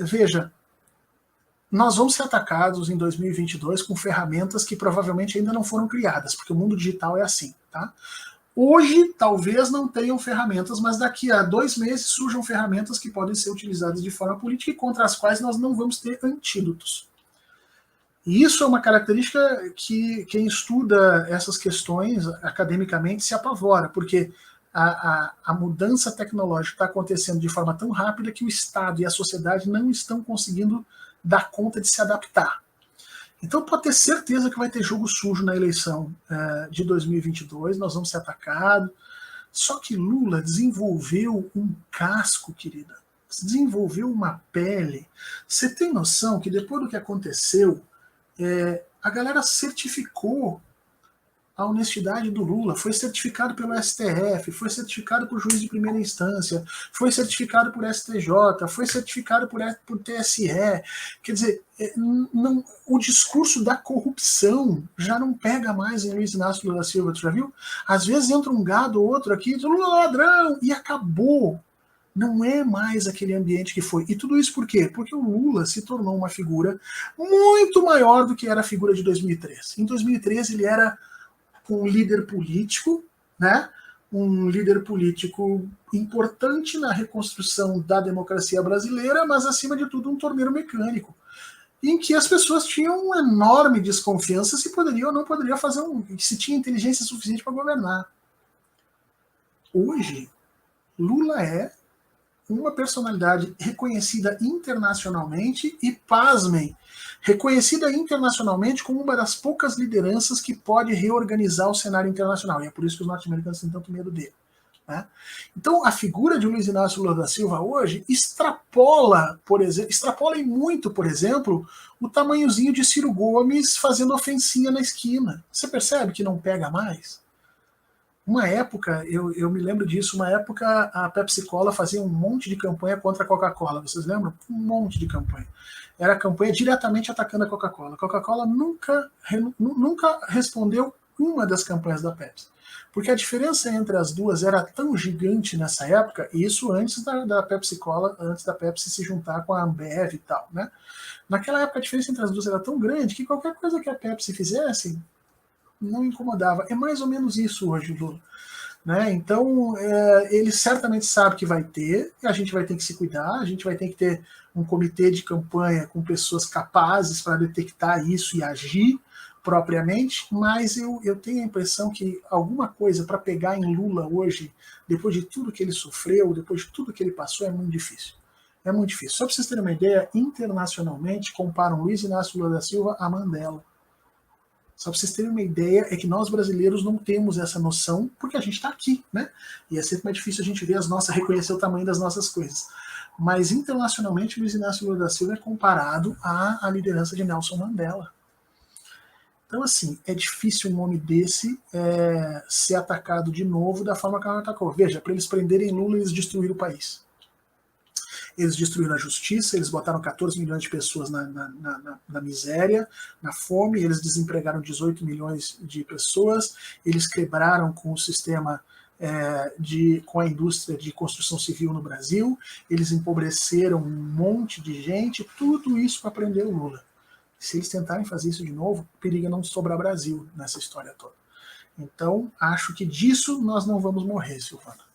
Veja, nós vamos ser atacados em 2022 com ferramentas que provavelmente ainda não foram criadas, porque o mundo digital é assim, tá? Hoje, talvez não tenham ferramentas, mas daqui a 2 meses surjam ferramentas que podem ser utilizadas de forma política e contra as quais nós não vamos ter antídotos. E isso é uma característica que quem estuda essas questões academicamente se apavora, porque a mudança tecnológica está acontecendo de forma tão rápida que o Estado e a sociedade não estão conseguindo dar conta de se adaptar. Então pode ter certeza que vai ter jogo sujo na eleição de 2022, nós vamos ser atacados. Só que Lula desenvolveu um casco, querida. Desenvolveu uma pele. Você tem noção que depois do que aconteceu, a galera certificou a honestidade do Lula, foi certificado pelo STF, foi certificado por juiz de primeira instância, foi certificado por STJ, foi certificado por TSE. Quer dizer, não, o discurso da corrupção já não pega mais em Luiz Inácio Lula da Silva, tu já viu? Às vezes entra um gado ou outro aqui, diz, Lula ladrão, e acabou. Não é mais aquele ambiente que foi. E tudo isso por quê? Porque o Lula se tornou uma figura muito maior do que era a figura de 2013. Em 2013 ele era um líder político, né? Um líder político importante na reconstrução da democracia brasileira, mas acima de tudo um torneiro mecânico, em que as pessoas tinham uma enorme desconfiança se poderia ou não poderia fazer se tinha inteligência suficiente para governar. Hoje, Lula é uma personalidade reconhecida internacionalmente e, pasmem, reconhecida internacionalmente como uma das poucas lideranças que pode reorganizar o cenário internacional. E é por isso que os norte-americanos têm tanto medo dele. Né? Então, a figura de Luiz Inácio Lula da Silva hoje extrapola, por exemplo, extrapola em muito, por exemplo, o tamanhozinho de Ciro Gomes fazendo ofensinha na esquina. Você percebe que não pega mais? Uma época, eu me lembro disso, uma época a Pepsi Cola fazia um monte de campanha contra a Coca-Cola, vocês lembram? Um monte de campanha. Era campanha diretamente atacando a Coca-Cola. A Coca-Cola nunca respondeu uma das campanhas da Pepsi. Porque a diferença entre as duas era tão gigante nessa época, e isso antes da Pepsi Cola, antes da Pepsi se juntar com a Ambev e tal, né? Naquela época a diferença entre as duas era tão grande que qualquer coisa que a Pepsi fizesse não incomodava. É mais ou menos isso hoje, Lula. Né? Então, ele certamente sabe que vai ter, e a gente vai ter que se cuidar, a gente vai ter que ter um comitê de campanha com pessoas capazes para detectar isso e agir propriamente, mas eu tenho a impressão que alguma coisa para pegar em Lula hoje, depois de tudo que ele sofreu, depois de tudo que ele passou, é muito difícil. É muito difícil. Só para vocês terem uma ideia, internacionalmente comparam Luiz Inácio Lula da Silva a Mandela. Só para vocês terem uma ideia, é que nós brasileiros não temos essa noção, porque a gente está aqui, né? E é sempre mais difícil a gente ver reconhecer o tamanho das nossas coisas. Mas internacionalmente, Luiz Inácio Lula da Silva é comparado à liderança de Nelson Mandela. Então, assim, é difícil um homem desse ser atacado de novo da forma que ele atacou. Veja, para eles prenderem Lula, eles destruíram o país. Eles destruíram a justiça, eles botaram 14 milhões de pessoas na miséria, na fome, eles desempregaram 18 milhões de pessoas, eles quebraram com o sistema com a indústria de construção civil no Brasil, eles empobreceram um monte de gente, tudo isso para prender o Lula. Se eles tentarem fazer isso de novo, periga não sobrar Brasil nessa história toda. Então, acho que disso nós não vamos morrer, Silvana.